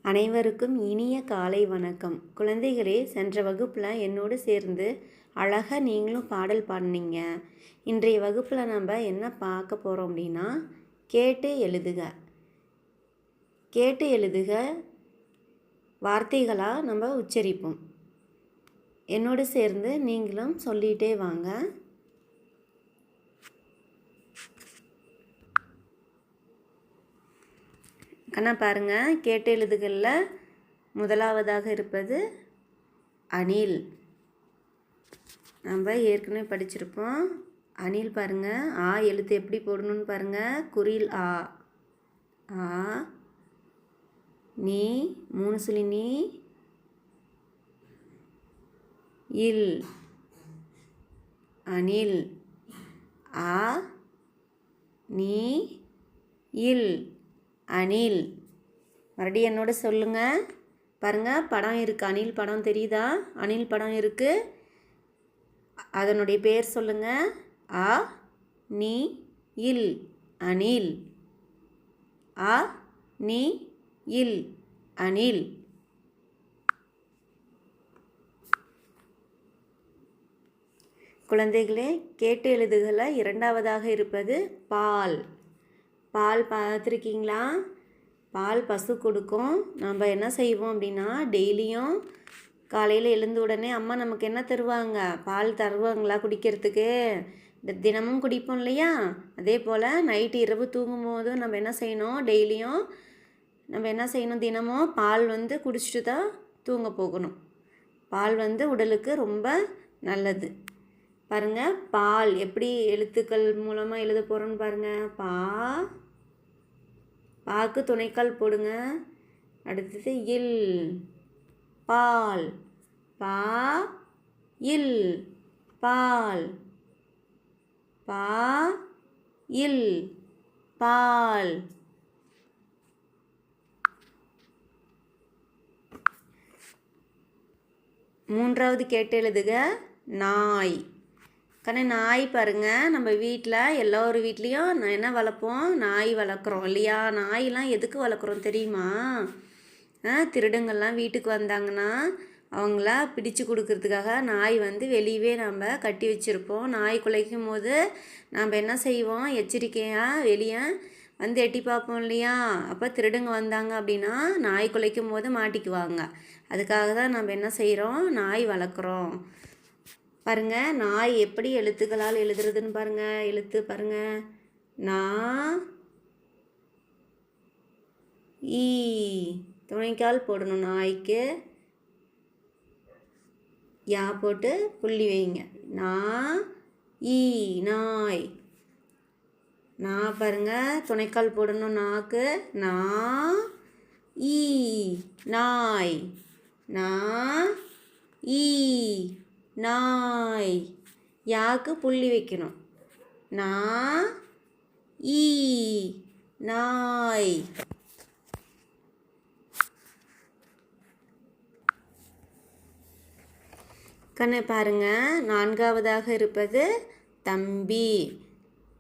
அனைவருக்கும் இனிய காலை வணக்கம். குழந்தைகளே, சென்ற வகுப்பில் என்னோடு சேர்ந்து அழகாக நீங்களும் பாடல் பாடினீங்க. இன்றைய வகுப்பில் நம்ம என்ன பார்க்க போகிறோம் அப்படின்னா, கேட்டு எழுதுக. கேட்டு எழுதுக வார்த்தைகளாக நம்ம உச்சரிப்போம். என்னோடு சேர்ந்து நீங்களும் சொல்லிகிட்டே வாங்க. கண்ணா பாருங்கள், கேட்டு எழுதுகளில் முதலாவதாக இருப்பது அணில். நம்ம ஏற்கனவே படிச்சிருப்போம். அணில் பாருங்கள், ஆ எழுத்து எப்படி போடணும்னு பாருங்கள். குறில் ஆ, ஆ நீ 3 சுழி நீ, இல் அணில். ஆ நீ இல் அணில். மறுபடியும் என்னோட சொல்லுங்கள். பாருங்கள், படம் இருக்குது. அணில் படம் தெரியுதா? அணில் படம் இருக்குது. அதனுடைய பேர் சொல்லுங்கள். ஆ நீ இல் அணில். ஆ நீ இல் அணில். குழந்தைகளே, கேட்டு எழுதுகளை இரண்டாவதாக இருப்பது பால். பால் பார்த்துருக்கீங்களா? பால் பசு கொடுக்கும். நம்ம என்ன செய்வோம் அப்படின்னா, டெய்லியும் காலையில் எழுந்த உடனே அம்மா நமக்கு என்ன தருவாங்க? பால் தருவாங்களா குடிக்கிறதுக்கு? தினமும் குடிப்போம் இல்லையா? அதே போல் நைட்டு இரவு தூங்கும் போதும் நம்ம என்ன செய்யணும்? டெய்லியும் நம்ம என்ன செய்யணும்? தினமும் பால் குடிச்சிட்டு தான் தூங்க போகணும். பால் உடலுக்கு ரொம்ப நல்லது. பாருங்கள், பால் எப்படி எழுத்துக்கள் மூலமாக எழுத போகிறோன்னு பாருங்கள். பாக்கு துணைக்கால் போடுங்க. அடுத்தது இல், பால். பா இல் பால். பா இல் பால். மூன்றாவது கேட்டு எழுதுக நாய். நாய் பாருங்கள், நம்ம வீட்டில் எல்லோரு வீட்லேயும் என்ன வளர்ப்போம்? நாய் வளர்க்குறோம் இல்லையா? நாயெலாம் எதுக்கு வளர்க்குறோம் தெரியுமா? திருடங்கள்லாம் வீட்டுக்கு வந்தாங்கன்னா அவங்கள பிடிச்சு கொடுக்கறதுக்காக நாய் வெளியவே நம்ம கட்டி வச்சுருப்போம். நாய் குலைக்கும் போது நம்ம என்ன செய்வோம்? எச்சரிக்கையாக வெளியே எட்டி பார்ப்போம் இல்லையா? அப்போ திருடங்க வந்தாங்க அப்படின்னா நாய் குலைக்கும் போது மாட்டிக்குவாங்க. அதுக்காக தான் நம்ம என்ன செய்கிறோம்? நாய் வளர்க்குறோம். பாருங்கள், நாய் எப்படி எழுத்துக்களால் எழுதுறதுன்னு பாருங்கள். எழுத்து பாருங்கள். நா ஈ துணைக்கால் போடணும். நாய்க்கு யா போட்டு புள்ளி வைங்க. நா ஈ நாய். நான் பாருங்கள், துணைக்கால் போடணும் நாக்கு. நா ஈ நாய். நா ஈ நாய். யாக்கு புள்ளி வைக்கணும். நா ஈ நாய். கண்ணு பாருங்க, நான்காவதாக இருப்பது தம்பி.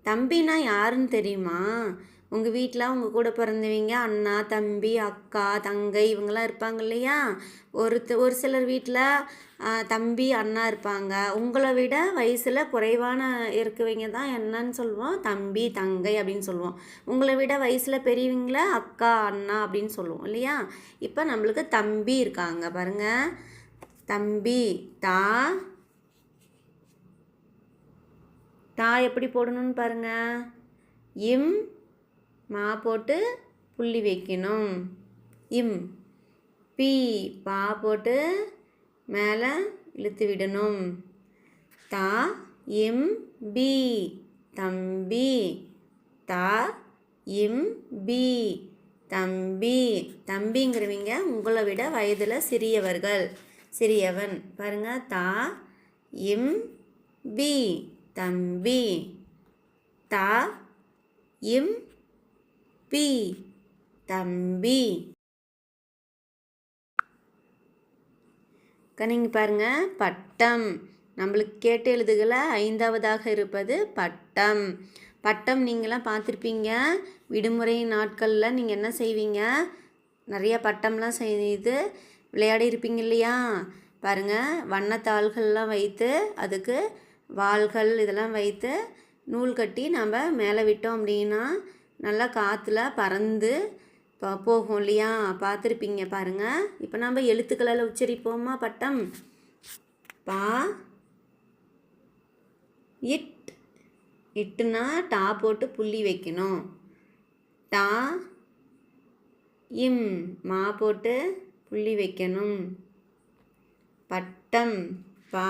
தம்பினா யாருன்னு தெரியுமா? உங்கள் வீட்டில் உங்கள் கூட பிறந்தவங்க அண்ணா, தம்பி, அக்கா, தங்கை இவங்கெல்லாம் இருப்பாங்க இல்லையா? ஒரு சிலர் வீட்டில் தம்பி, அண்ணா இருப்பாங்க. உங்களை விட வயசில் குறைவான இருக்கவங்க தான் என்னன்னு சொல்லுவோம்? தம்பி, தங்கை அப்படின்னு சொல்லுவோம். உங்களை விட வயசில் பெரியவங்கள அக்கா, அண்ணா அப்படின்னு சொல்லுவோம் இல்லையா? இப்போ நம்மளுக்கு தம்பி இருக்காங்க பாருங்கள். தம்பி. தா எப்படி போடணும்னு பாருங்கள். இம் மா போட்டு புள்ளி வைக்கணும். இம். பி பா போட்டு மேலே இழுத்து விடணும். தா இம் பி தம்பி. தா இம் பி தம்பி. தம்பிங்கிறவங்க உங்களை விட வயதில் சிறியவர்கள், சிறியவன். பாருங்கள், தா இம் பி தம்பி. தா இம் பி தம்பி. கண்ணிங்க பாருங்கள், பட்டம். நம்மளுக்கு கேட்டு எழுதுகளை ஐந்தாவதாக இருப்பது பட்டம். பட்டம் நீங்களாம் பார்த்துருப்பீங்க. விடுமுறை நாட்களில் நீங்கள் என்ன செய்வீங்க? நிறைய பட்டம்லாம் செய்து விளையாடி இருப்பீங்க இல்லையா? பாருங்கள், வண்ணத்தாள்கள்லாம் வைத்து அதுக்கு வாள்கள் இதெல்லாம் வைத்து நூல் கட்டி நம்ம மேலே விட்டோம் அப்படின்னா நல்லா காற்றுல பறந்து போகும் இல்லையா? பார்த்துருப்பீங்க பாருங்கள். இப்போ நம்ம எழுத்துக்களால் உச்சரிப்போமா பட்டம்? பா இட். இட்டுனா டா போட்டு புள்ளி வைக்கணும். டா இம் மா போட்டு புள்ளி வைக்கணும். பட்டம் பா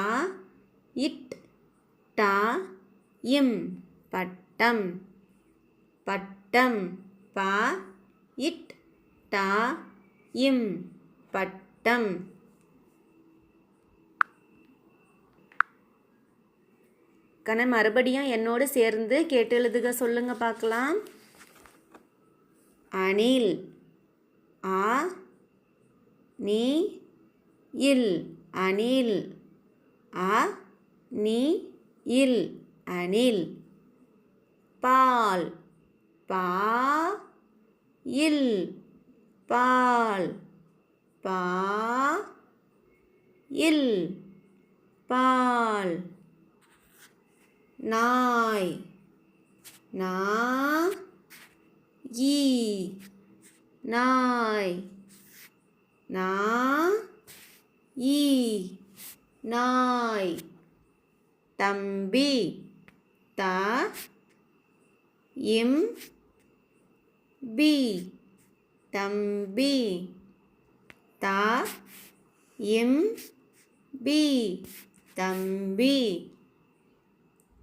இட் டா இம் பட்டம். பட்டம் பா இட் டா இம் பட்டம். மறுபடியும் என்னோடு சேர்ந்து கேட்டு எழுதுக சொல்லுங்க பார்க்கலாம். அணில். ஆ நீ இல் அணில். ஆ நீ இல் அணில். பால். பா இல் பால். பா இல் பால். நாய். நா ஈ நாய். நா ஈ நாய். தம்பி. த இம் பி தம்பி. த இம் பி தம்பி.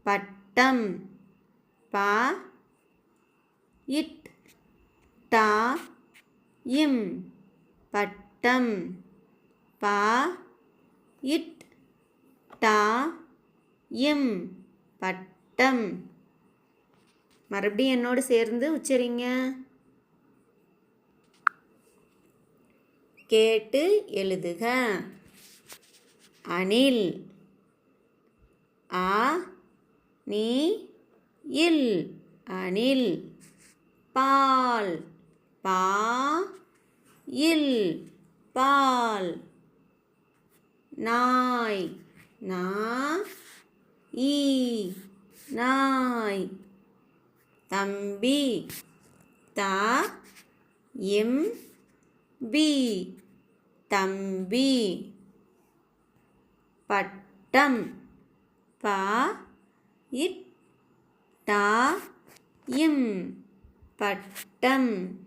பட்டம். பா இட் டா இம் பட்டம். பா இட் டா இம் பட்டம். மறுபடியும் என்னோடு சேர்ந்து உச்சரிங்க. கேட்டு எழுதுக. அணில். ஆ நீ இல் அணில். பால். பா இல் பால். நாய். நா ஈ நாய். தம்பி. த இம் பி தம்பி. பட்டம். பா இட் டா இம் பட்டம்.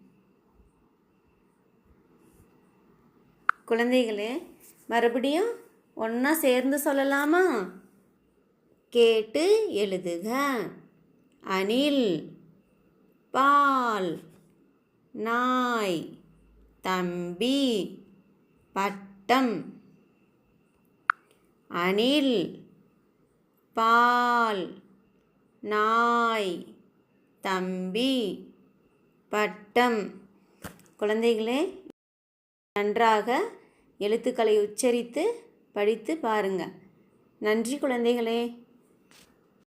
குழந்தைகளே, மறுபடியும் ஒன்றா சேர்ந்து சொல்லலாமா? கேட்டு எழுதுக. அணில். பால். நாய். தம்பி. பட்டம். அணில். பால். நாய். தம்பி. பட்டம். குழந்தைகளே, நன்றாக எழுத்துக்களை உச்சரித்து படித்து பாருங்கள். நன்றி குழந்தைகளே.